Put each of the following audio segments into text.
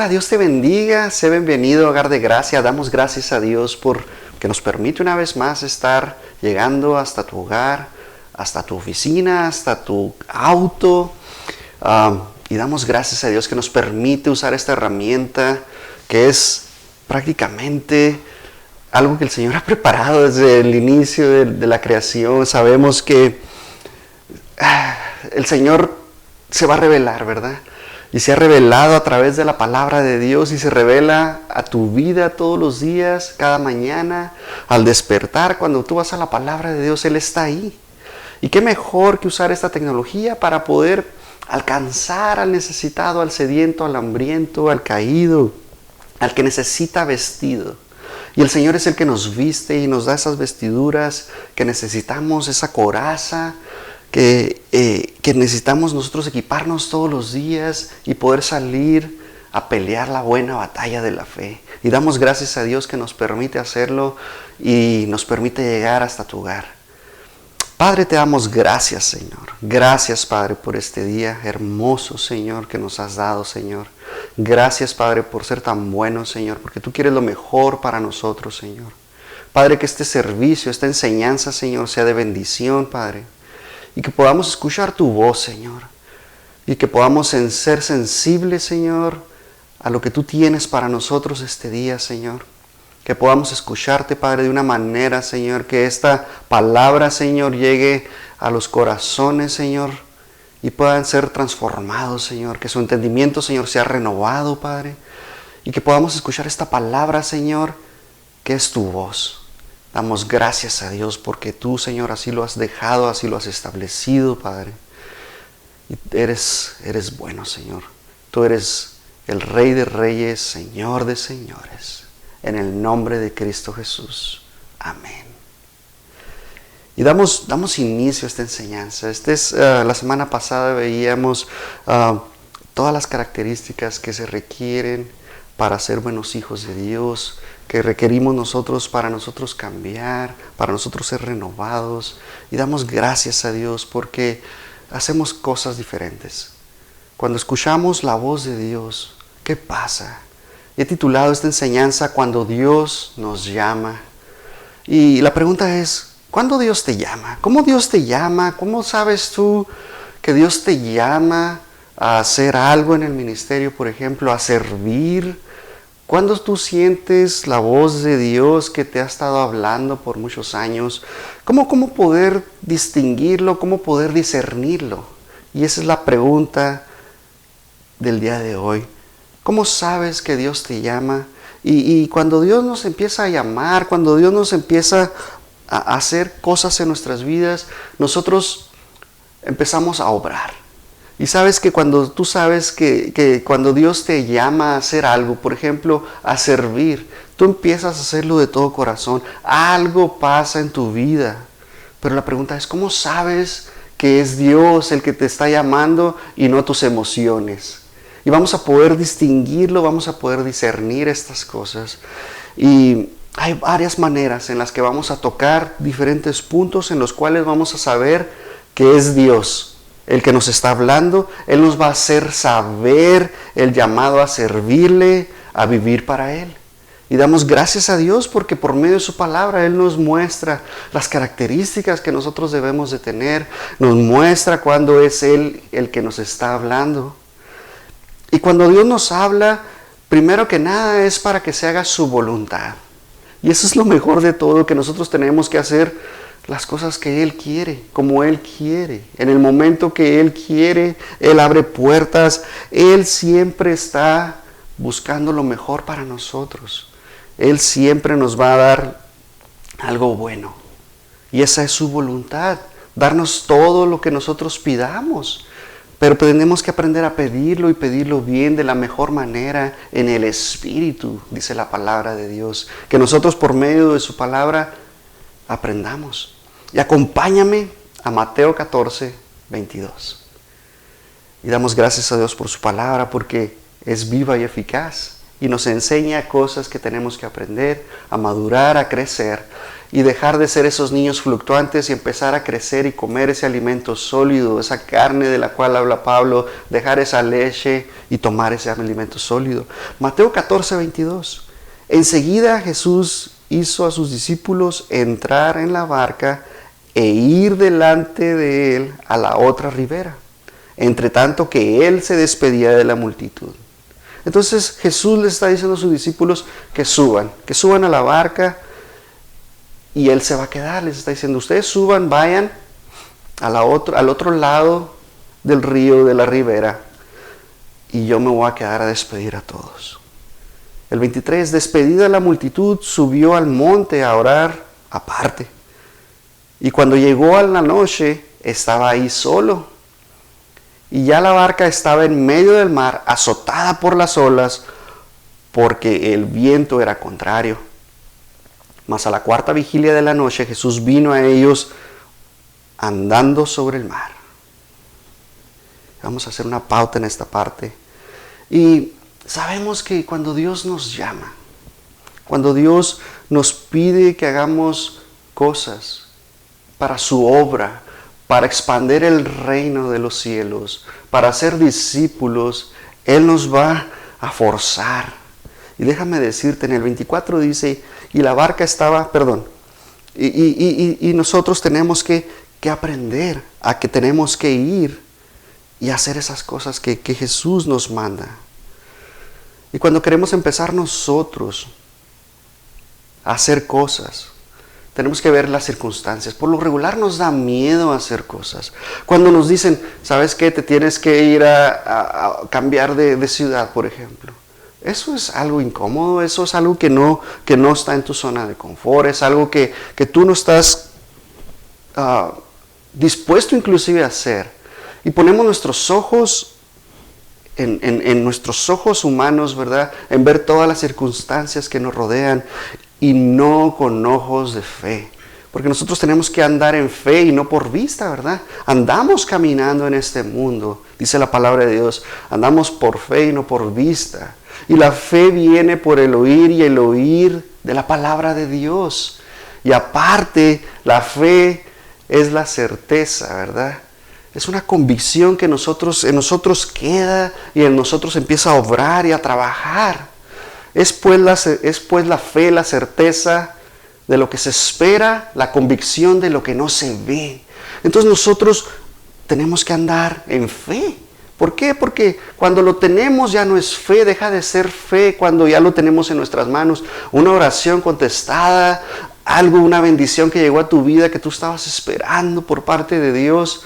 Hola, Dios te bendiga, sé bienvenido a Hogar de Gracia. Damos gracias a Dios por que nos permite una vez más estar llegando hasta tu hogar, hasta tu oficina, hasta tu auto. Y damos gracias a Dios que nos permite usar esta herramienta que es prácticamente algo que el Señor ha preparado desde el inicio de la creación. Sabemos que el Señor se va a revelar, ¿verdad? Y se ha revelado a través de la palabra de Dios y se revela a tu vida todos los días, cada mañana, al despertar. Cuando tú vas a la palabra de Dios, Él está ahí. Y qué mejor que usar esta tecnología para poder alcanzar al necesitado, al sediento, al hambriento, al caído, al que necesita vestido. Y el Señor es el que nos viste y nos da esas vestiduras que necesitamos, esa coraza que necesitamos nosotros equiparnos todos los días y poder salir a pelear la buena batalla de la fe. Y damos gracias a Dios que nos permite hacerlo y nos permite llegar hasta tu hogar. Padre, te damos gracias, Señor. Gracias, Padre, por este día hermoso, Señor, que nos has dado, Señor. Gracias, Padre, por ser tan bueno, Señor, porque tú quieres lo mejor para nosotros, Señor. Padre, que este servicio, esta enseñanza, Señor, sea de bendición, Padre. Y que podamos escuchar tu voz, Señor. Y que podamos ser sensibles, Señor, a lo que tú tienes para nosotros este día, Señor. Que podamos escucharte, Padre, de una manera, Señor, que esta palabra, Señor, llegue a los corazones, Señor, y puedan ser transformados, Señor. Que su entendimiento, Señor, sea renovado, Padre. Y que podamos escuchar esta palabra, Señor, que es tu voz. Damos gracias a Dios porque tú, Señor, así lo has dejado, así lo has establecido, Padre. Y eres bueno, Señor. Tú eres el Rey de Reyes, Señor de Señores. En el nombre de Cristo Jesús. Amén. Y damos inicio a esta enseñanza. La semana pasada veíamos todas las características que se requieren para ser buenos hijos de Dios, que requerimos nosotros para nosotros cambiar, para nosotros ser renovados. Y damos gracias a Dios porque hacemos cosas diferentes. Cuando escuchamos la voz de Dios, ¿qué pasa? He titulado esta enseñanza Cuando Dios nos llama. Y la pregunta es, ¿cuándo Dios te llama? ¿Cómo Dios te llama? ¿Cómo sabes tú que Dios te llama a hacer algo en el ministerio, por ejemplo, a servir? ¿Cuándo tú sientes la voz de Dios que te ha estado hablando por muchos años? ¿Cómo poder distinguirlo? ¿Cómo poder discernirlo? Y esa es la pregunta del día de hoy. ¿Cómo sabes que Dios te llama? Y cuando Dios nos empieza a llamar, cuando Dios nos empieza a hacer cosas en nuestras vidas, nosotros empezamos a obrar. Y sabes que cuando tú sabes que cuando Dios te llama a hacer algo, por ejemplo, a servir, tú empiezas a hacerlo de todo corazón. Algo pasa en tu vida. Pero la pregunta es, ¿cómo sabes que es Dios el que te está llamando y no tus emociones? Y vamos a poder distinguirlo, vamos a poder discernir estas cosas. Y hay varias maneras en las que vamos a tocar diferentes puntos en los cuales vamos a saber que es Dios el que nos está hablando. Él nos va a hacer saber el llamado a servirle, a vivir para Él. Y damos gracias a Dios porque por medio de su palabra Él nos muestra las características que nosotros debemos de tener. Nos muestra cuándo es Él el que nos está hablando. Y cuando Dios nos habla, primero que nada es para que se haga su voluntad. Y eso es lo mejor de todo, que nosotros tenemos que hacer las cosas que Él quiere, como Él quiere. En el momento que Él quiere, Él abre puertas. Él siempre está buscando lo mejor para nosotros. Él siempre nos va a dar algo bueno. Y esa es su voluntad, darnos todo lo que nosotros pidamos. Pero tenemos que aprender a pedirlo y pedirlo bien, de la mejor manera, en el Espíritu, dice la palabra de Dios. Que nosotros por medio de su palabra aprendamos. Y acompáñame a Mateo 14, 22. Y damos gracias a Dios por su palabra porque es viva y eficaz. y nos enseña cosas que tenemos que aprender, a madurar, a crecer y dejar de ser esos niños fluctuantes y empezar a crecer y comer ese alimento sólido, esa carne de la cual habla Pablo, dejar esa leche y tomar ese alimento sólido. Mateo 14:22. Enseguida Jesús hizo a sus discípulos entrar en la barca e ir delante de él a la otra ribera, entre tanto que él se despedía de la multitud. Entonces Jesús les está diciendo a sus discípulos que suban a la barca y él se va a quedar. Les está diciendo, ustedes suban, vayan al otro lado del río, de la ribera, y yo me voy a quedar a despedir a todos. El 23, despedida la multitud, subió al monte a orar aparte. Y cuando llegó a la noche, estaba ahí solo. Y ya la barca estaba en medio del mar, azotada por las olas, porque el viento era contrario. Mas a la cuarta vigilia de la noche, Jesús vino a ellos andando sobre el mar. Vamos a hacer una pauta en esta parte. Y sabemos que cuando Dios nos llama, cuando Dios nos pide que hagamos cosas para su obra, para expandir el reino de los cielos, para ser discípulos, Él nos va a forzar. Y déjame decirte, en el 24 dice, y la barca estaba, y nosotros tenemos que aprender a que tenemos que ir y hacer esas cosas que Jesús nos manda. Y cuando queremos empezar nosotros a hacer cosas, tenemos que ver las circunstancias. Por lo regular nos da miedo hacer cosas. Cuando nos dicen, ¿sabes qué? Te tienes que ir a cambiar de ciudad, por ejemplo. Eso es algo incómodo, eso es algo que no está en tu zona de confort, es algo que tú no estás dispuesto inclusive a hacer. Y ponemos nuestros ojos en nuestros ojos humanos, ¿verdad? En ver todas las circunstancias que nos rodean y no con ojos de fe. Porque nosotros tenemos que andar en fe y no por vista, ¿verdad? Andamos caminando en este mundo, dice la palabra de Dios. Andamos por fe y no por vista. Y la fe viene por el oír y el oír de la palabra de Dios. Y aparte, la fe es la certeza, ¿verdad? Es una convicción que en nosotros queda y en nosotros empieza a obrar y a trabajar. Es pues la fe, la certeza de lo que se espera, la convicción de lo que no se ve. Entonces nosotros tenemos que andar en fe. ¿Por qué? Porque cuando lo tenemos ya no es fe, deja de ser fe cuando ya lo tenemos en nuestras manos. Una oración contestada, una bendición que llegó a tu vida que tú estabas esperando por parte de Dios,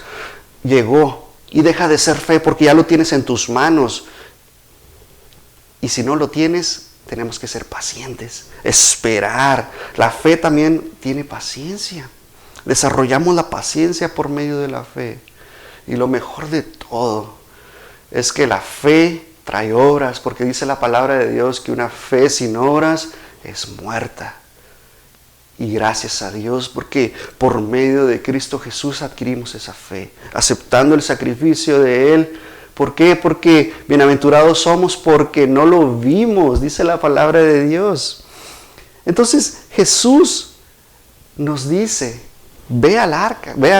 llegó y deja de ser fe porque ya lo tienes en tus manos. Y si no lo tienes, tenemos que ser pacientes, esperar. La fe también tiene paciencia. Desarrollamos la paciencia por medio de la fe. Y lo mejor de todo es que la fe trae obras, porque dice la palabra de Dios que una fe sin obras es muerta. Y gracias a Dios, porque por medio de Cristo Jesús adquirimos esa fe, aceptando el sacrificio de Él. ¿Por qué? Porque bienaventurados somos porque no lo vimos, dice la palabra de Dios. Entonces Jesús nos dice, ve al arca, ve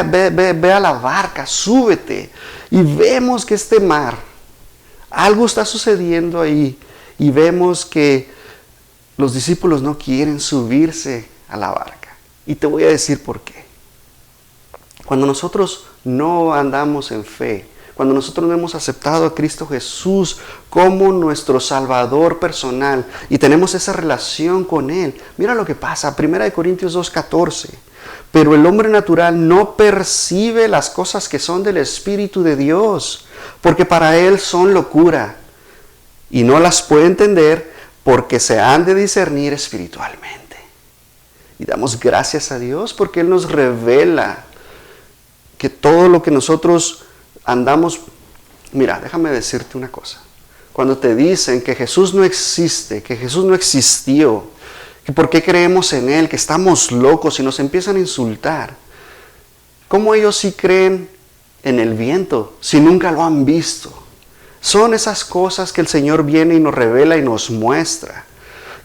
a la barca, súbete. Y vemos que este mar, algo está sucediendo ahí. Y vemos que los discípulos no quieren subirse a la barca. Y te voy a decir por qué. Cuando nosotros no andamos en fe, cuando nosotros no hemos aceptado a Cristo Jesús como nuestro Salvador personal y tenemos esa relación con Él, mira lo que pasa, 1 Corintios 2:14. Pero el hombre natural no percibe las cosas que son del Espíritu de Dios, porque para él son locura, y no las puede entender porque se han de discernir espiritualmente. Y damos gracias a Dios porque Él nos revela que todo lo que nosotros andamos... Mira, déjame decirte una cosa. Cuando te dicen que Jesús no existe, que Jesús no existió, que por qué creemos en Él, que estamos locos y nos empiezan a insultar, ¿cómo ellos sí creen en el viento si nunca lo han visto? Son esas cosas que el Señor viene y nos revela y nos muestra.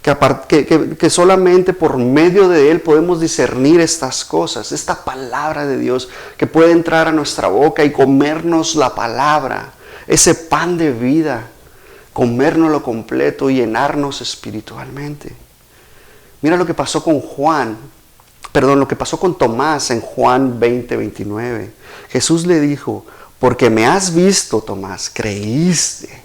Que solamente por medio de Él podemos discernir estas cosas, esta palabra de Dios que puede entrar a nuestra boca y comernos la palabra, ese pan de vida, comérnoslo completo y llenarnos espiritualmente. Mira lo que pasó con lo que pasó con Tomás en Juan 20:29. Jesús le dijo: porque me has visto, Tomás, creíste.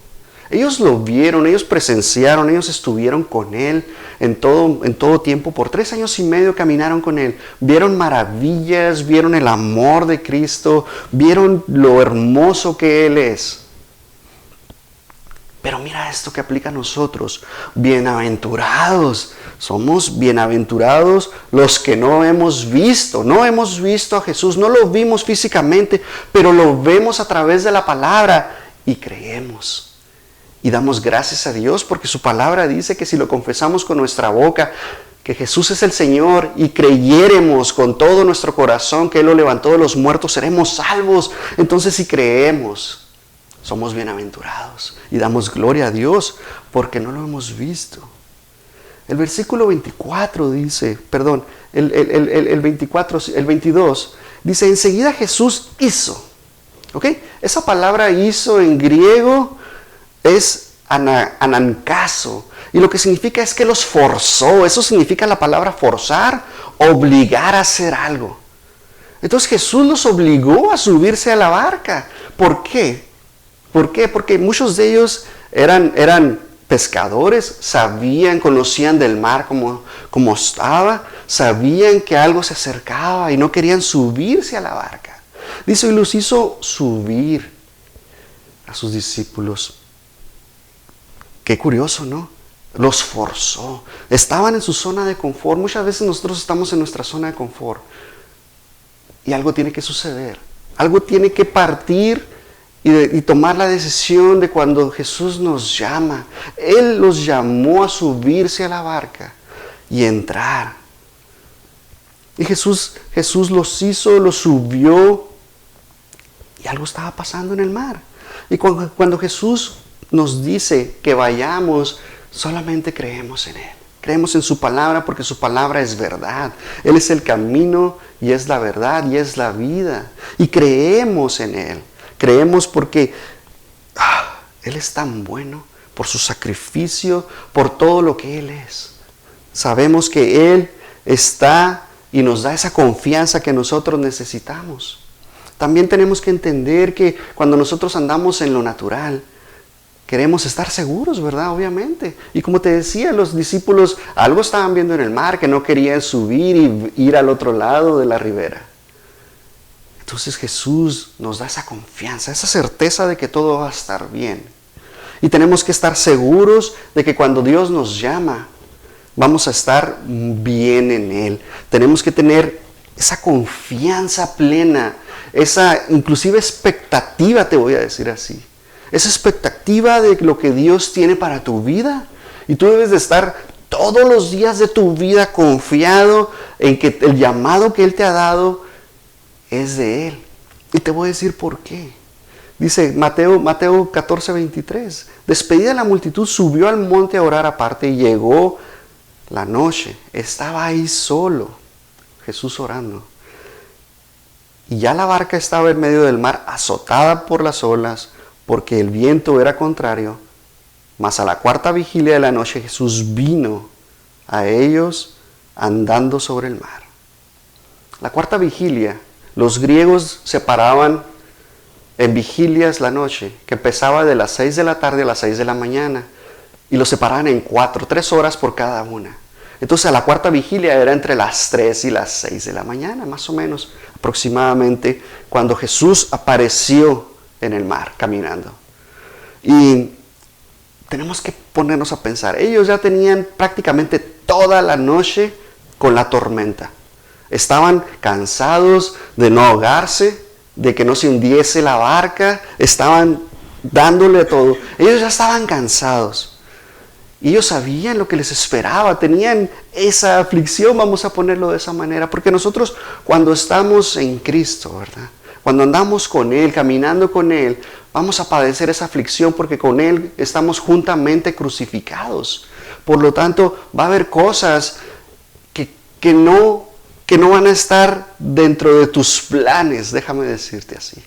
Ellos lo vieron, ellos presenciaron, ellos estuvieron con Él en todo tiempo. Por 3 años y medio caminaron con Él. Vieron maravillas, vieron el amor de Cristo, vieron lo hermoso que Él es. Pero mira esto que aplica a nosotros. Bienaventurados. Somos bienaventurados los que no hemos visto a Jesús, no lo vimos físicamente, pero lo vemos a través de la palabra y creemos. Y damos gracias a Dios porque su palabra dice que si lo confesamos con nuestra boca, que Jesús es el Señor, y creyéremos con todo nuestro corazón que Él lo levantó de los muertos, seremos salvos. Entonces si creemos, somos bienaventurados y damos gloria a Dios porque no lo hemos visto. El versículo 24 dice, el 22 dice: enseguida Jesús hizo. ¿Ok? Esa palabra hizo en griego es anankazo, y lo que significa es que los forzó. Eso significa la palabra forzar, obligar a hacer algo. Entonces Jesús los obligó a subirse a la barca. ¿Por qué? Porque muchos de ellos eran pescadores, conocían del mar como estaba, sabían que algo se acercaba y no querían subirse a la barca. Dice: y los hizo subir a sus discípulos. Qué curioso, ¿no? Los forzó. Estaban en su zona de confort. Muchas veces nosotros estamos en nuestra zona de confort y algo tiene que suceder. Algo tiene que partir y tomar la decisión de cuando Jesús nos llama. Él los llamó a subirse a la barca y entrar. Y Jesús los subió, y algo estaba pasando en el mar. Y cuando Jesús nos dice que vayamos, solamente creemos en Él. Creemos en su palabra porque su palabra es verdad. Él es el camino y es la verdad y es la vida. Y creemos en Él. Creemos porque Él es tan bueno, por su sacrificio, por todo lo que Él es. Sabemos que Él está y nos da esa confianza que nosotros necesitamos. También tenemos que entender que cuando nosotros andamos en lo natural, queremos estar seguros, ¿verdad? Obviamente. Y como te decía, los discípulos algo estaban viendo en el mar, que no querían subir y ir al otro lado de la ribera. Entonces Jesús nos da esa confianza, esa certeza de que todo va a estar bien. Y tenemos que estar seguros de que cuando Dios nos llama, vamos a estar bien en Él. Tenemos que tener esa confianza plena, esa inclusive expectativa, te voy a decir así. Esa expectativa de lo que Dios tiene para tu vida. Y tú debes de estar todos los días de tu vida confiado en que el llamado que Él te ha dado es de Él. Y te voy a decir por qué. Dice Mateo 14:23. Despedida la multitud, subió al monte a orar aparte y llegó la noche. Estaba ahí solo, Jesús orando. Y ya la barca estaba en medio del mar, azotada por las olas, porque el viento era contrario. Mas a la 4ª vigilia de la noche Jesús vino a ellos andando sobre el mar. La 4ª vigilia, los griegos separaban en vigilias la noche, que empezaba de las 6 de la tarde a las 6 de la mañana, y lo separaban en 3 horas por cada una. Entonces a la 4ª vigilia era entre las 3 y las 6 de la mañana, más o menos, aproximadamente, cuando Jesús apareció en el mar, caminando. Y tenemos que ponernos a pensar, ellos ya tenían prácticamente toda la noche con la tormenta. Estaban cansados de no ahogarse, de que no se hundiese la barca, estaban dándole todo. Ellos ya estaban cansados. Y ellos sabían lo que les esperaba, tenían esa aflicción, vamos a ponerlo de esa manera, porque nosotros cuando estamos en Cristo, ¿verdad? Cuando andamos con Él, caminando con Él, vamos a padecer esa aflicción porque con Él estamos juntamente crucificados. Por lo tanto, va a haber cosas que no van a estar dentro de tus planes, déjame decirte así.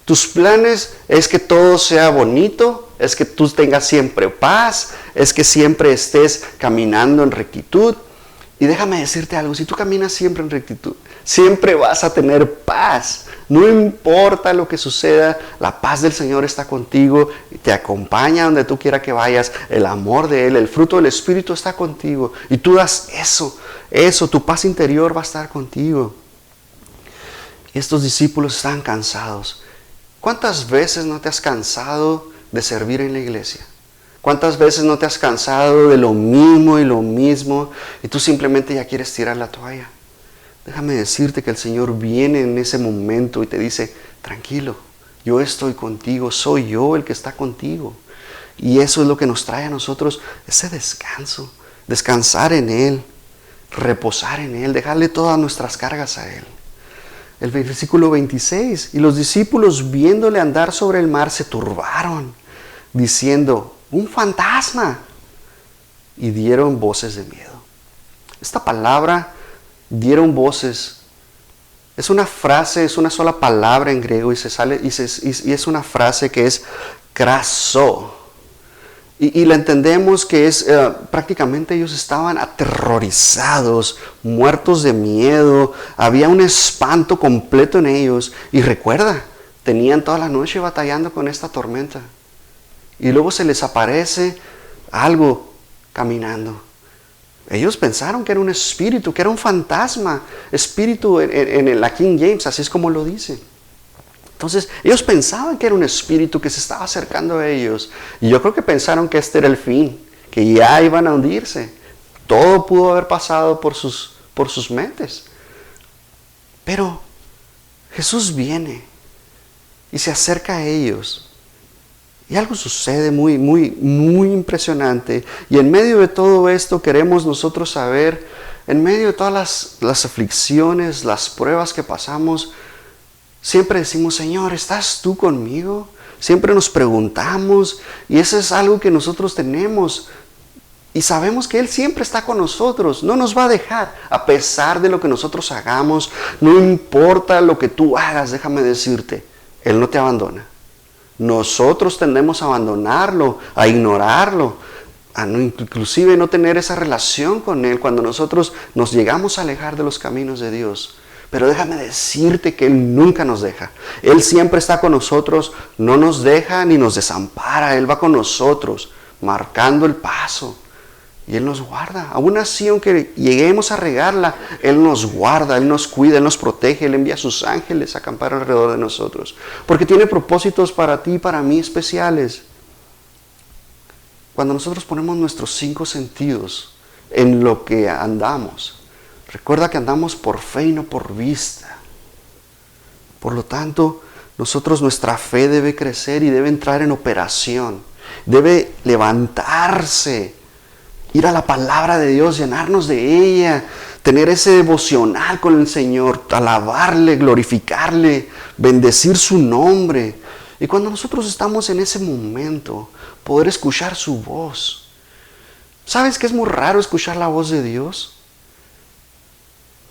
Tus planes es que todo sea bonito, es que tú tengas siempre paz, es que siempre estés caminando en rectitud. Y déjame decirte algo, si tú caminas siempre en rectitud, siempre vas a tener paz. No importa lo que suceda, la paz del Señor está contigo, te acompaña donde tú quieras que vayas, el amor de Él, el fruto del Espíritu está contigo. Y tú das eso, tu paz interior va a estar contigo. Y estos discípulos estaban cansados. ¿Cuántas veces no te has cansado de servir en la iglesia? ¿Cuántas veces no te has cansado de lo mismo y tú simplemente ya quieres tirar la toalla? Déjame decirte que el Señor viene en ese momento y te dice, tranquilo, yo estoy contigo, soy yo el que está contigo. Y eso es lo que nos trae a nosotros ese descanso, descansar en Él, reposar en Él, dejarle todas nuestras cargas a Él. El versículo 26, y los discípulos viéndole andar sobre el mar se turbaron, diciendo, un fantasma, y dieron voces de miedo. Esta palabra, dieron voces, es una frase, es una sola palabra en griego y es una frase que es kraso. Y la entendemos que es prácticamente ellos estaban aterrorizados, muertos de miedo, había un espanto completo en ellos. Y recuerda, tenían toda la noche batallando con esta tormenta. Y luego se les aparece algo caminando. Ellos pensaron que era un espíritu, que era un fantasma. Espíritu en la King James, así es como lo dice. Entonces, ellos pensaban que era un espíritu que se estaba acercando a ellos. Y yo creo que pensaron que este era el fin, que ya iban a hundirse. Todo pudo haber pasado por sus mentes. Pero Jesús viene y se acerca a ellos. Y algo sucede muy impresionante. Y en medio de todo esto queremos nosotros saber, en medio de todas las aflicciones, las pruebas que pasamos, siempre decimos, Señor, ¿estás tú conmigo? Siempre nos preguntamos, y eso es algo que nosotros tenemos. Y sabemos que Él siempre está con nosotros, no nos va a dejar, a pesar de lo que nosotros hagamos, no importa lo que tú hagas, déjame decirte, Él no te abandona. Nosotros tendemos a abandonarlo, a ignorarlo, inclusive no tener esa relación con Él cuando nosotros nos llegamos a alejar de los caminos de Dios. Pero déjame decirte que Él nunca nos deja. Él siempre está con nosotros, no nos deja ni nos desampara. Él va con nosotros, marcando el paso. Y Él nos guarda. Aún así, aunque lleguemos a regarla, Él nos guarda, Él nos cuida, Él nos protege. Él envía a sus ángeles a acampar alrededor de nosotros. Porque tiene propósitos para ti y para mí especiales. Cuando nosotros ponemos nuestros 5 sentidos en lo que andamos, recuerda que andamos por fe y no por vista. Por lo tanto, nuestra fe debe crecer y debe entrar en operación. Debe levantarse, ir a la palabra de Dios, llenarnos de ella, tener ese devocional con el Señor, alabarle, glorificarle, bendecir su nombre. Y cuando nosotros estamos en ese momento, poder escuchar su voz. ¿Sabes que es muy raro escuchar la voz de Dios?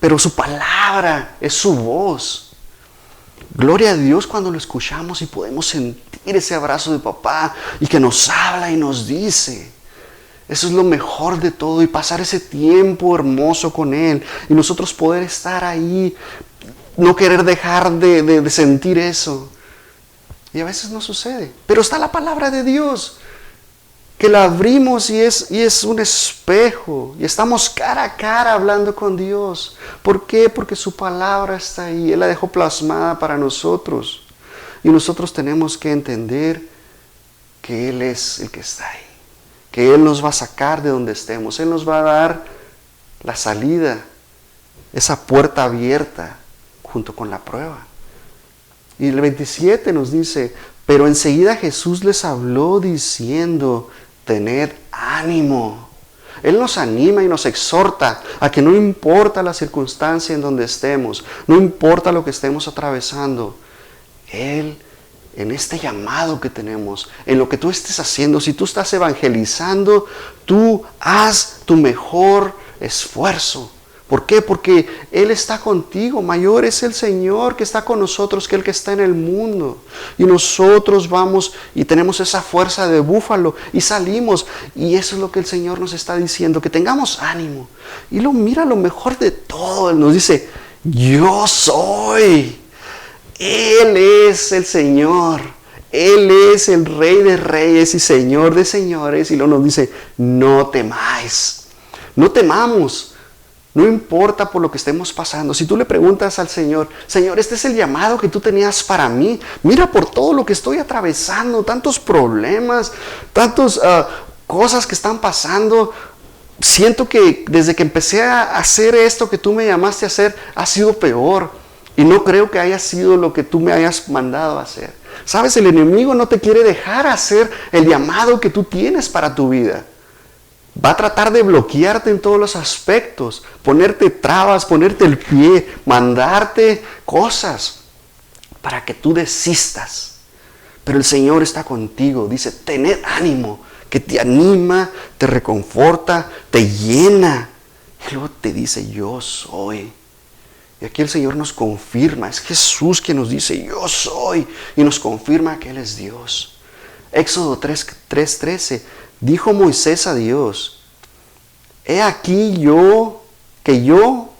Pero su palabra es su voz. Gloria a Dios cuando lo escuchamos y podemos sentir ese abrazo de papá y que nos habla y nos dice. Eso es lo mejor de todo, y pasar ese tiempo hermoso con Él y nosotros poder estar ahí, no querer dejar de sentir eso. Y a veces no sucede, pero está la palabra de Dios, que la abrimos y es un espejo, y estamos cara a cara hablando con Dios. ¿Por qué? Porque su palabra está ahí, Él la dejó plasmada para nosotros. Y nosotros tenemos que entender que Él es el que está ahí, que Él nos va a sacar de donde estemos, Él nos va a dar la salida, esa puerta abierta junto con la prueba. Y el 27 nos dice, pero enseguida Jesús les habló diciendo, tened ánimo. Él nos anima y nos exhorta a que no importa la circunstancia en donde estemos, no importa lo que estemos atravesando, Él en este llamado que tenemos, en lo que tú estés haciendo. Si tú estás evangelizando, tú haz tu mejor esfuerzo. ¿Por qué? Porque Él está contigo. Mayor es el Señor que está con nosotros que el que está en el mundo. Y nosotros vamos y tenemos esa fuerza de búfalo y salimos. Y eso es lo que el Señor nos está diciendo, que tengamos ánimo. Y mira lo mejor de todo. Él nos dice, yo soy. Él es el Señor. Él es el Rey de Reyes y Señor de Señores. Y luego nos dice, no temáis. No temamos. No importa por lo que estemos pasando. Si tú le preguntas al Señor, Señor, este es el llamado que tú tenías para mí. Mira por todo lo que estoy atravesando, tantos problemas, tantas cosas que están pasando. Siento que desde que empecé a hacer esto que tú me llamaste a hacer, ha sido peor. Y no creo que haya sido lo que tú me hayas mandado a hacer. Sabes, el enemigo no te quiere dejar hacer el llamado que tú tienes para tu vida. Va a tratar de bloquearte en todos los aspectos, ponerte trabas, ponerte el pie, mandarte cosas para que tú desistas. Pero el Señor está contigo, dice, tened ánimo, que te anima, te reconforta, te llena. Y luego te dice, yo soy. Y aquí el Señor nos confirma, es Jesús quien nos dice, yo soy. Y nos confirma que Él es Dios. Éxodo 3:13. Dijo Moisés a Dios, he aquí que yo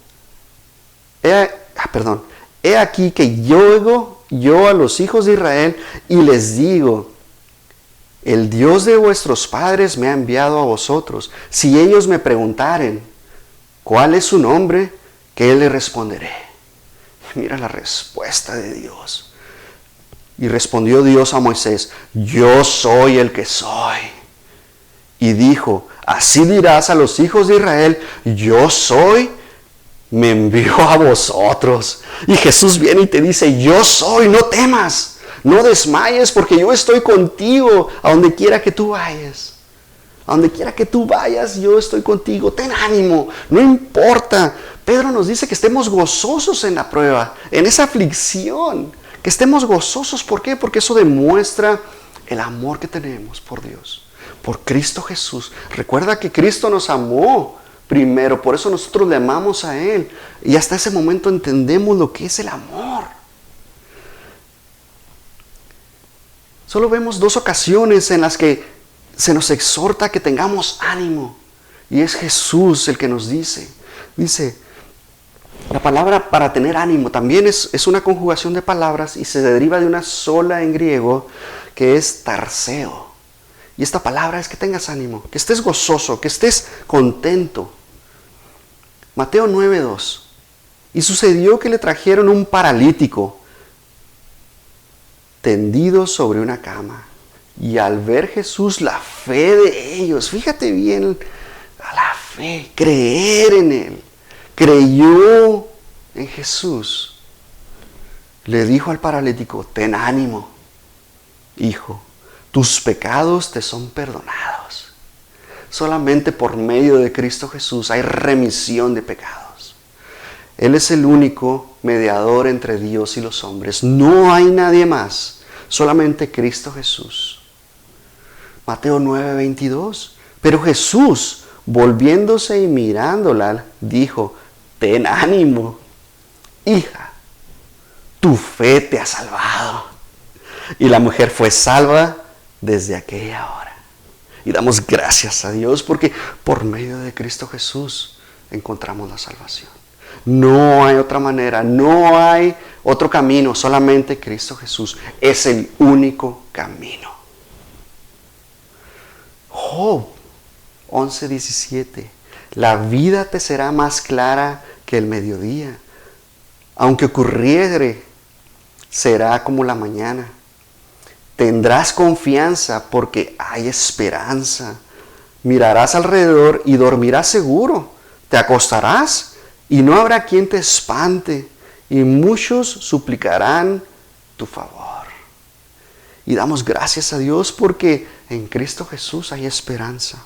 a los hijos de Israel y les digo, el Dios de vuestros padres me ha enviado a vosotros. Si ellos me preguntaren, ¿cuál es su nombre? ¿Qué le responderé? Mira la respuesta de Dios. Y respondió Dios a Moisés, yo soy el que soy. Y dijo, así dirás a los hijos de Israel, yo soy, me envió a vosotros. Y Jesús viene y te dice, yo soy, no temas, no desmayes, porque yo estoy contigo a donde quiera que tú vayas. A donde quiera que tú vayas, yo estoy contigo. Ten ánimo, no importa. Pedro nos dice que estemos gozosos en la prueba, en esa aflicción. Que estemos gozosos, ¿por qué? Porque eso demuestra el amor que tenemos por Dios. Por Cristo Jesús. Recuerda que Cristo nos amó primero, por eso nosotros le amamos a Él. Y hasta ese momento entendemos lo que es el amor. Solo vemos 2 ocasiones en las que se nos exhorta que tengamos ánimo. Y es Jesús el que nos dice. Dice, la palabra para tener ánimo también es una conjugación de palabras y se deriva de una sola en griego que es tarseo. Y esta palabra es que tengas ánimo, que estés gozoso, que estés contento. Mateo 9:2. Y sucedió que le trajeron un paralítico tendido sobre una cama. Y al ver Jesús la fe de ellos, fíjate bien, la fe, creer en Él, creyó en Jesús. Le dijo al paralítico, ten ánimo, hijo. Tus pecados te son perdonados. Solamente por medio de Cristo Jesús hay remisión de pecados. Él es el único mediador entre Dios y los hombres. No hay nadie más. Solamente Cristo Jesús. Mateo 9:22. Pero Jesús, volviéndose y mirándola, dijo, ten ánimo, hija, tu fe te ha salvado. Y la mujer fue salva desde aquella hora. Y damos gracias a Dios porque por medio de Cristo Jesús encontramos la salvación. No hay otra manera, no hay otro camino, solamente Cristo Jesús es el único camino. Job 11:17. La vida te será más clara que el mediodía. Aunque ocurriere, será como la mañana. Tendrás confianza porque hay esperanza. Mirarás alrededor y dormirás seguro. Te acostarás y no habrá quien te espante. Y muchos suplicarán tu favor. Y damos gracias a Dios porque en Cristo Jesús hay esperanza.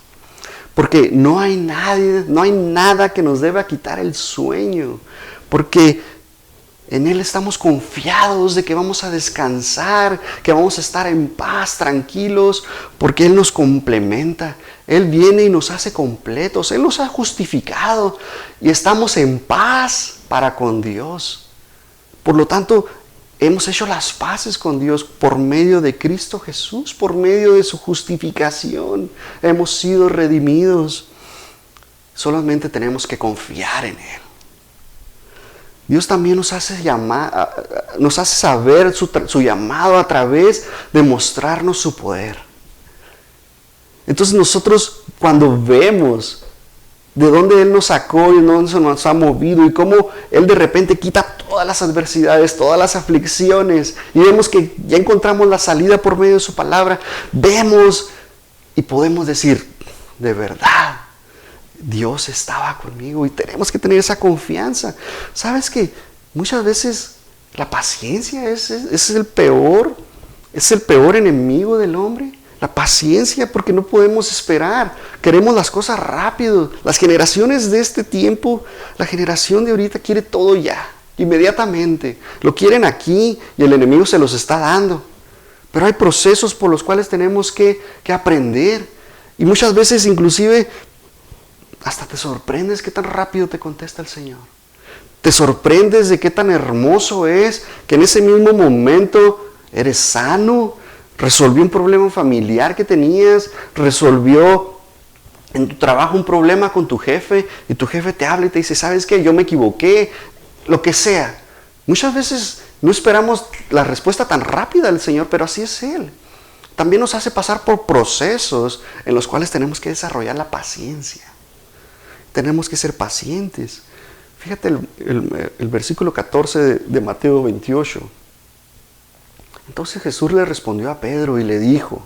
Porque no hay nada que nos deba quitar el sueño. Porque En Él estamos confiados de que vamos a descansar, que vamos a estar en paz, tranquilos, porque Él nos complementa. Él viene y nos hace completos. Él nos ha justificado y estamos en paz para con Dios. Por lo tanto, hemos hecho las paces con Dios por medio de Cristo Jesús, por medio de su justificación. Hemos sido redimidos. Solamente tenemos que confiar en Él. Dios también nos hace saber su llamado a través de mostrarnos su poder. Entonces nosotros, cuando vemos de dónde Él nos sacó y dónde nos ha movido y cómo Él de repente quita todas las adversidades, todas las aflicciones, y vemos que ya encontramos la salida por medio de su palabra, vemos y podemos decir, de verdad, Dios estaba conmigo, y tenemos que tener esa confianza. ¿Sabes que muchas veces la paciencia es el peor enemigo del hombre? La paciencia, porque no podemos esperar. Queremos las cosas rápido. Las generaciones de este tiempo, la generación de ahorita quiere todo ya, inmediatamente. Lo quieren aquí y el enemigo se los está dando. Pero hay procesos por los cuales tenemos que aprender. Y muchas veces inclusive hasta te sorprendes qué tan rápido te contesta el Señor. Te sorprendes de qué tan hermoso es que en ese mismo momento eres sano, resolvió un problema familiar que tenías, resolvió en tu trabajo un problema con tu jefe, y tu jefe te habla y te dice, ¿sabes qué? Yo me equivoqué, lo que sea. Muchas veces no esperamos la respuesta tan rápida del Señor, pero así es Él. También nos hace pasar por procesos en los cuales tenemos que desarrollar la paciencia. Tenemos que ser pacientes. Fíjate el versículo 14 de Mateo 28. Entonces Jesús le respondió a Pedro y le dijo,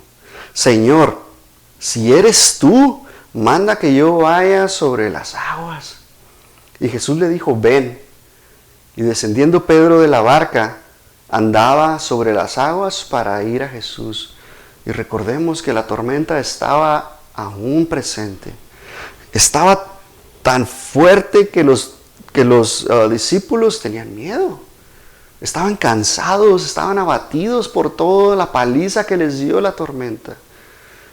Señor, si eres tú, manda que yo vaya sobre las aguas. Y Jesús le dijo, ven. Y descendiendo Pedro de la barca, andaba sobre las aguas para ir a Jesús. Y recordemos que la tormenta estaba aún presente. Estaba tan fuerte que los discípulos tenían miedo. Estaban cansados, estaban abatidos por toda la paliza que les dio la tormenta.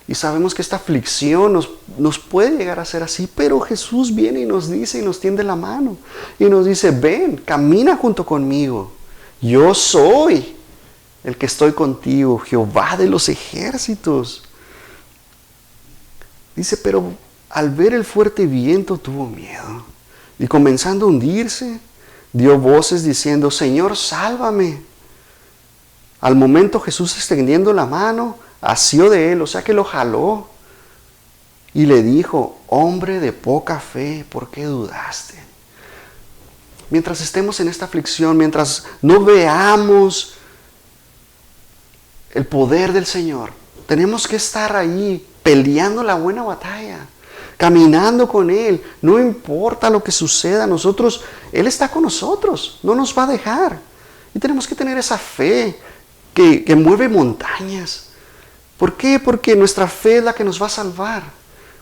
Y sabemos que esta aflicción nos puede llegar a ser así, pero Jesús viene y nos dice y nos tiende la mano. Y nos dice, ven, camina junto conmigo. Yo soy el que estoy contigo, Jehová de los ejércitos. Dice, pero al ver el fuerte viento tuvo miedo. Y comenzando a hundirse, dio voces diciendo, Señor, sálvame. Al momento Jesús, extendiendo la mano, asió de él, o sea que lo jaló. Y le dijo, hombre de poca fe, ¿por qué dudaste? Mientras estemos en esta aflicción, mientras no veamos el poder del Señor, tenemos que estar ahí peleando la buena batalla, caminando con Él. No importa lo que suceda, Él está con nosotros, no nos va a dejar. Y tenemos que tener esa fe que mueve montañas. ¿Por qué? Porque nuestra fe es la que nos va a salvar.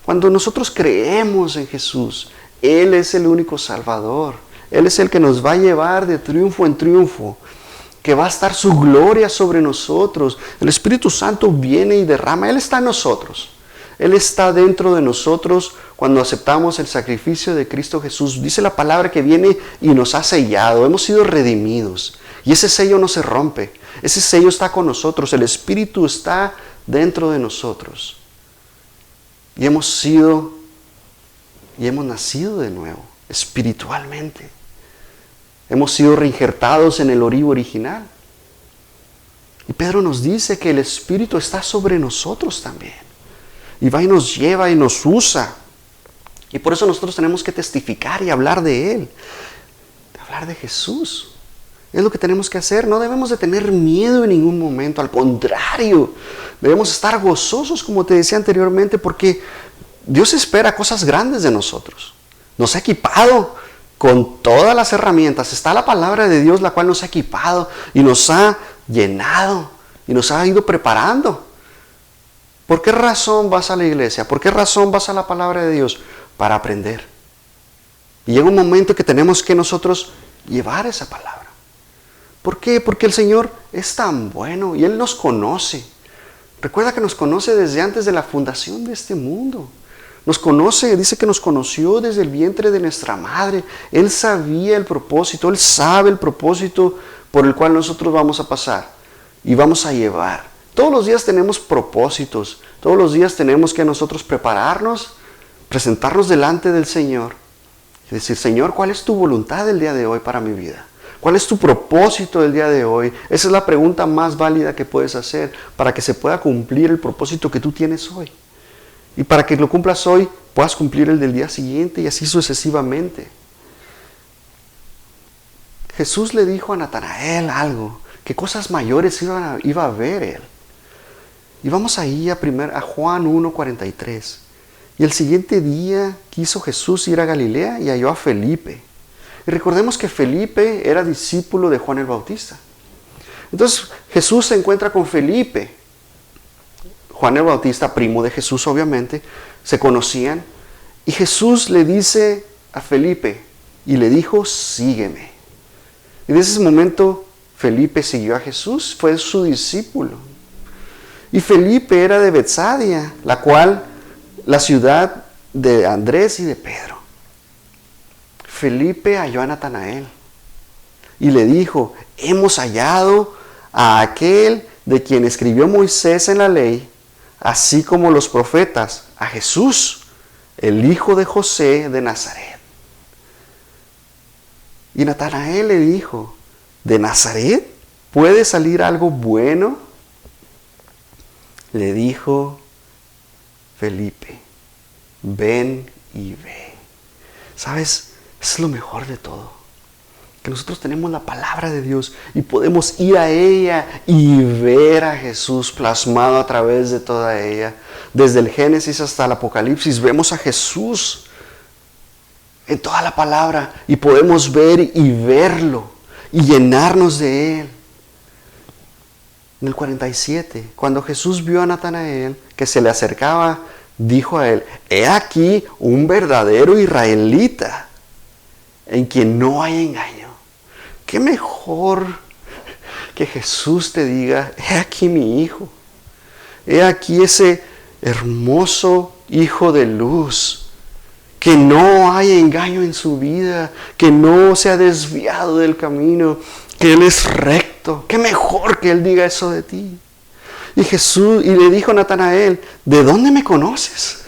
Cuando nosotros creemos en Jesús, Él es el único Salvador. Él es el que nos va a llevar de triunfo en triunfo, que va a estar su gloria sobre nosotros. El Espíritu Santo viene y derrama. Él está en nosotros. Él está dentro de nosotros cuando aceptamos el sacrificio de Cristo Jesús. Dice la palabra que viene y nos ha sellado. Hemos sido redimidos. Y ese sello no se rompe. Ese sello está con nosotros. El Espíritu está dentro de nosotros. Y hemos nacido de nuevo, espiritualmente. Hemos sido reinjertados en el origo original. Y Pedro nos dice que el Espíritu está sobre nosotros también. Y va y nos lleva y nos usa. Y por eso nosotros tenemos que testificar y hablar de Él. Hablar de Jesús. Es lo que tenemos que hacer. No debemos de tener miedo en ningún momento. Al contrario, debemos estar gozosos, como te decía anteriormente, porque Dios espera cosas grandes de nosotros. Nos ha equipado con todas las herramientas. Está la palabra de Dios, la cual nos ha equipado y nos ha llenado y nos ha ido preparando. ¿Por qué razón vas a la iglesia? ¿Por qué razón vas a la palabra de Dios? Para aprender. Y llega un momento que tenemos que nosotros llevar esa palabra. ¿Por qué? Porque el Señor es tan bueno y Él nos conoce. Recuerda que nos conoce desde antes de la fundación de este mundo. Nos conoce, dice que nos conoció desde el vientre de nuestra madre. Él sabía el propósito, Él sabe el propósito por el cual nosotros vamos a pasar y vamos a llevar. Todos los días tenemos propósitos, todos los días tenemos que nosotros prepararnos, presentarnos delante del Señor y decir, Señor, ¿cuál es tu voluntad el día de hoy para mi vida? ¿Cuál es tu propósito del día de hoy? Esa es la pregunta más válida que puedes hacer para que se pueda cumplir el propósito que tú tienes hoy. Y para que lo cumplas hoy, puedas cumplir el del día siguiente y así sucesivamente. Jesús le dijo a Natanael algo, que cosas mayores iba a ver él. Y vamos ahí a Juan 1:43. Y el siguiente día quiso Jesús ir a Galilea y halló a Felipe. Y recordemos que Felipe era discípulo de Juan el Bautista. Entonces Jesús se encuentra con Felipe. Juan el Bautista, primo de Jesús obviamente, se conocían. Y Jesús le dice a Felipe y le dijo, sígueme. Y desde ese momento Felipe siguió a Jesús, fue su discípulo. Y Felipe era de Betsaida, la ciudad de Andrés y de Pedro. Felipe halló a Natanael y le dijo, hemos hallado a aquel de quien escribió Moisés en la ley, así como los profetas, a Jesús, el hijo de José de Nazaret. Y Natanael le dijo, ¿de Nazaret puede salir algo bueno? Le dijo Felipe, ven y ve. ¿Sabes? Es lo mejor de todo. Que nosotros tenemos la palabra de Dios y podemos ir a ella y ver a Jesús plasmado a través de toda ella. Desde el Génesis hasta el Apocalipsis vemos a Jesús en toda la palabra y podemos ver y verlo y llenarnos de Él. En el 47, cuando Jesús vio a Natanael que se le acercaba, dijo a él, he aquí un verdadero israelita en quien no hay engaño. ¿Qué mejor que Jesús te diga, he aquí mi hijo, he aquí ese hermoso hijo de luz, que no hay engaño en su vida, que no se ha desviado del camino, que Él es recto? Qué mejor que Él diga eso de ti. Y le dijo a Natanael, ¿de dónde me conoces?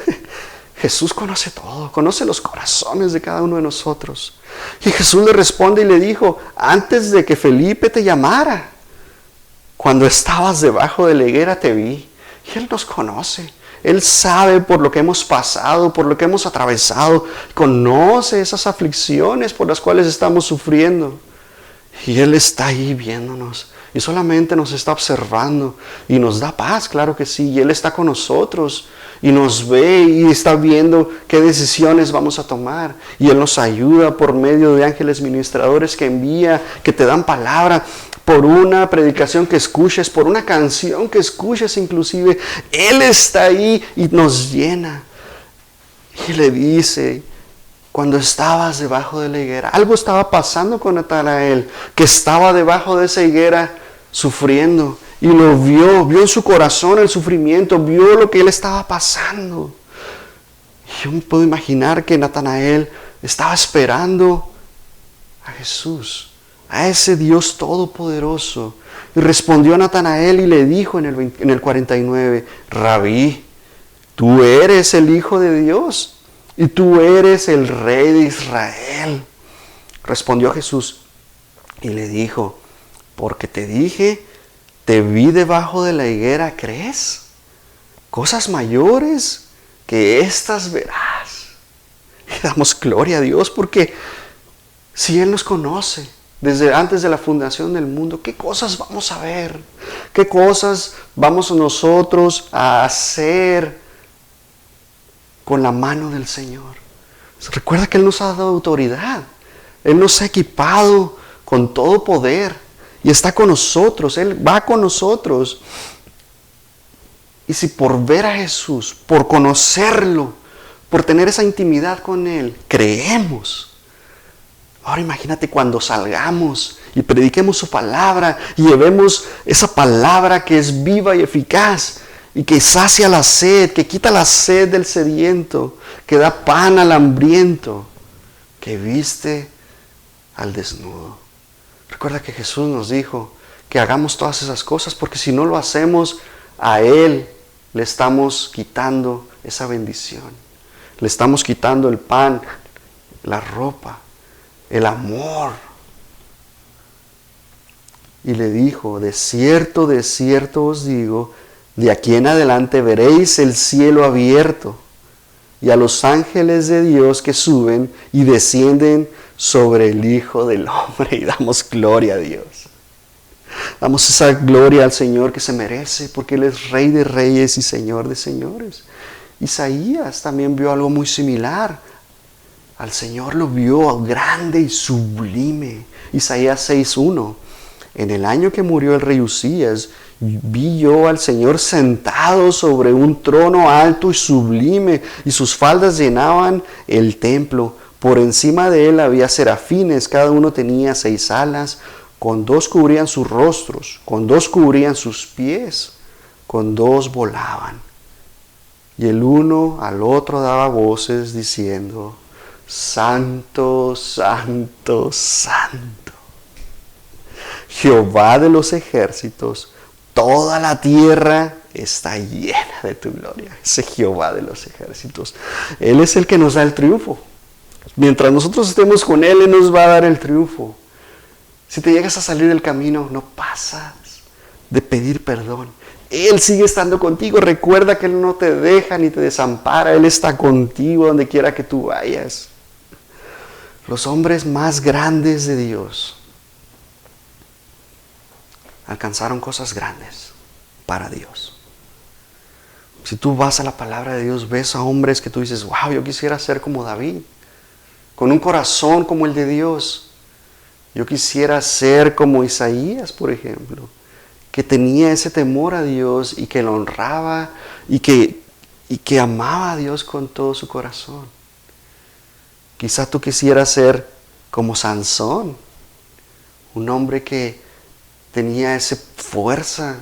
Jesús conoce todo, conoce los corazones de cada uno de nosotros. Y Jesús le responde y le dijo, antes de que Felipe te llamara, cuando estabas debajo de la higuera te vi. Y Él nos conoce. Él sabe por lo que hemos pasado, por lo que hemos atravesado. Conoce esas aflicciones por las cuales estamos sufriendo. Y Él está ahí viéndonos. Y solamente nos está observando. Y nos da paz, claro que sí. Y Él está con nosotros. Y nos ve y está viendo qué decisiones vamos a tomar. Y Él nos ayuda por medio de ángeles ministradores que envía, que te dan palabra. Por una predicación que escuches, por una canción que escuches inclusive. Él está ahí y nos llena. Y le dice, cuando estabas debajo de la higuera, algo estaba pasando con Natanael, que estaba debajo de esa higuera sufriendo. Y lo vio en su corazón el sufrimiento, vio lo que él estaba pasando. Y yo me puedo imaginar que Natanael estaba esperando a Jesús, a ese Dios todopoderoso. Y respondió a Natanael y le dijo en el 49, Rabí, tú eres el Hijo de Dios y tú eres el Rey de Israel. Respondió Jesús y le dijo, porque te dije, te vi debajo de la higuera, ¿crees? Cosas mayores que estas verás. Y damos gloria a Dios porque si Él nos conoce desde antes de la fundación del mundo, ¿qué cosas vamos a ver? ¿Qué cosas vamos nosotros a hacer con la mano del Señor? Recuerda que Él nos ha dado autoridad. Él nos ha equipado con todo poder. Y está con nosotros, Él va con nosotros. Y si por ver a Jesús, por conocerlo, por tener esa intimidad con Él, creemos, Ahora imagínate cuando salgamos y prediquemos su palabra y llevemos esa palabra que es viva y eficaz y que sacia la sed, que quita la sed del sediento, que da pan al hambriento, que viste al desnudo. Recuerda que Jesús nos dijo que hagamos todas esas cosas, porque si no lo hacemos, a Él le estamos quitando esa bendición. Le estamos quitando el pan, la ropa, el amor. Y le dijo, de cierto os digo, de aquí en adelante veréis el cielo abierto y a los ángeles de Dios que suben y descienden sobre el Hijo del Hombre. Y damos gloria a Dios. Damos esa gloria al Señor que se merece, porque Él es Rey de reyes y Señor de señores. Isaías también vio algo muy similar. Al Señor lo vio grande y sublime. Isaías 6:1. En el año que murió el rey Usías, vi yo al Señor sentado sobre un trono alto y sublime, y sus faldas llenaban el templo. Por encima de él había serafines, cada uno tenía 6 alas, con 2 cubrían sus rostros, con 2 cubrían sus pies, con 2 volaban. Y el uno al otro daba voces diciendo, Santo, Santo, Santo, Jehová de los ejércitos, toda la tierra está llena de tu gloria. Ese Jehová de los ejércitos. Él es el que nos da el triunfo. Mientras nosotros estemos con Él, Él nos va a dar el triunfo. Si te llegas a salir del camino, no pasas de pedir perdón. Él sigue estando contigo. Recuerda que Él no te deja ni te desampara. Él está contigo donde quiera que tú vayas. Los hombres más grandes de Dios alcanzaron cosas grandes para Dios. Si tú vas a la palabra de Dios, ves a hombres que tú dices, wow, yo quisiera ser como David, con un corazón como el de Dios. Yo quisiera ser como Isaías, por ejemplo, que tenía ese temor a Dios y que lo honraba y que amaba a Dios con todo su corazón. Quizá tú quisieras ser como Sansón, un hombre que tenía esa fuerza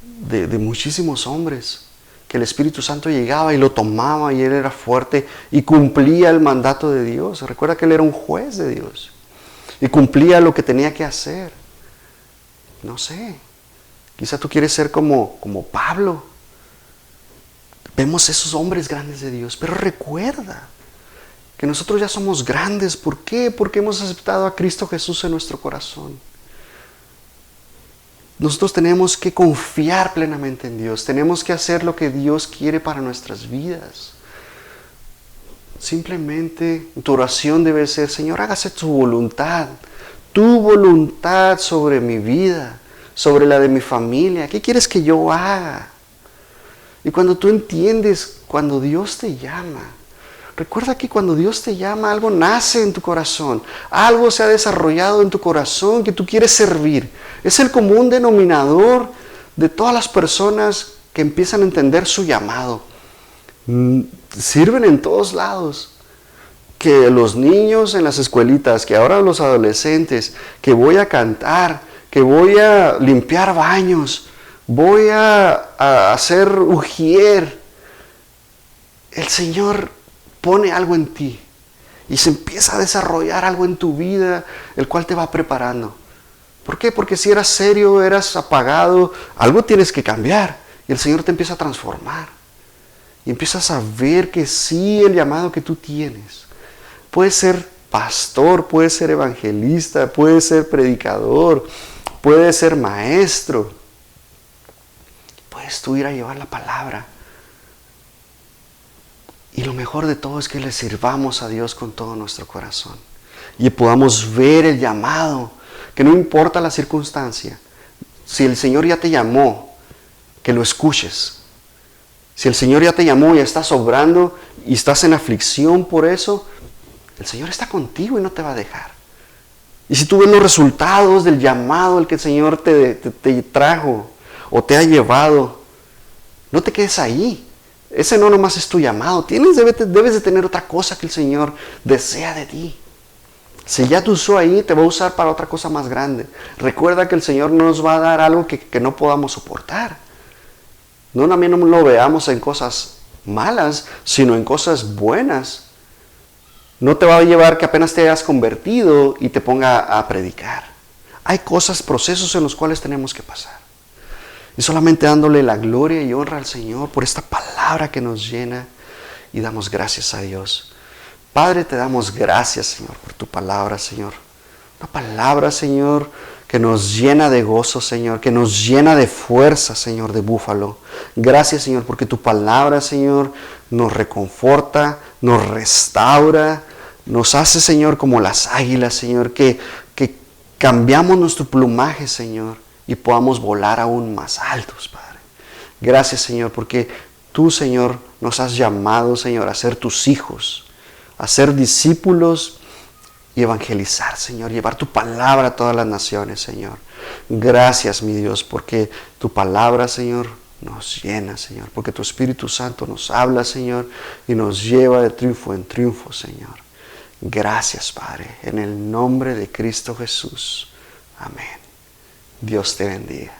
de muchísimos hombres, que el Espíritu Santo llegaba y lo tomaba y él era fuerte y cumplía el mandato de Dios. Recuerda que él era un juez de Dios y cumplía lo que tenía que hacer. No sé, quizá tú quieres ser como Pablo. Vemos esos hombres grandes de Dios, pero recuerda que nosotros ya somos grandes. ¿Por qué? Porque hemos aceptado a Cristo Jesús en nuestro corazón. Nosotros tenemos que confiar plenamente en Dios. Tenemos que hacer lo que Dios quiere para nuestras vidas. Simplemente tu oración debe ser, Señor, hágase tu voluntad sobre mi vida, sobre la de mi familia. ¿Qué quieres que yo haga? Y cuando tú entiendes, cuando Dios te llama, recuerda que cuando Dios te llama, algo nace en tu corazón. Algo se ha desarrollado en tu corazón que tú quieres servir. Es el común denominador de todas las personas que empiezan a entender su llamado. Sirven en todos lados. Que los niños en las escuelitas, que ahora los adolescentes, que voy a cantar, que voy a limpiar baños, voy a hacer ujier. El Señor pone algo en ti y se empieza a desarrollar algo en tu vida, el cual te va preparando. ¿Por qué? Porque si eras serio, eras apagado, algo tienes que cambiar y el Señor te empieza a transformar y empiezas a ver que sí, el llamado que tú tienes. Puedes ser pastor, puedes ser evangelista, puedes ser predicador, puedes ser maestro, puedes tú ir a llevar la palabra. Y lo mejor de todo es que le sirvamos a Dios con todo nuestro corazón y podamos ver el llamado, que no importa la circunstancia. Si el Señor ya te llamó, que lo escuches. Si el Señor ya te llamó y estás obrando y estás en aflicción por eso, el Señor está contigo y no te va a dejar. Y si tú ves los resultados del llamado al que el Señor te trajo o te ha llevado, no te quedes ahí. Ese no nomás es tu llamado. Debes de tener otra cosa que el Señor desea de ti. Si ya te usó ahí, te va a usar para otra cosa más grande. Recuerda que el Señor no nos va a dar algo que no podamos soportar. No, también no lo veamos en cosas malas, sino en cosas buenas. No te va a llevar que apenas te hayas convertido y te ponga a predicar. Hay cosas, procesos en los cuales tenemos que pasar. Y solamente dándole la gloria y honra al Señor por esta palabra que nos llena, y damos gracias a Dios. Padre, te damos gracias, Señor, por tu palabra, Señor. Una palabra, Señor, que nos llena de gozo, Señor, que nos llena de fuerza, Señor, de búfalo. Gracias, Señor, porque tu palabra, Señor, nos reconforta, nos restaura, nos hace, Señor, como las águilas, Señor, que cambiamos nuestro plumaje, Señor, y podamos volar aún más altos, Padre. Gracias, Señor, porque tú, Señor, nos has llamado, Señor, a ser tus hijos, a ser discípulos y evangelizar, Señor, llevar tu palabra a todas las naciones, Señor. Gracias, mi Dios, porque tu palabra, Señor, nos llena, Señor, porque tu Espíritu Santo nos habla, Señor, y nos lleva de triunfo en triunfo, Señor. Gracias, Padre, en el nombre de Cristo Jesús. Amén. Dios te bendiga.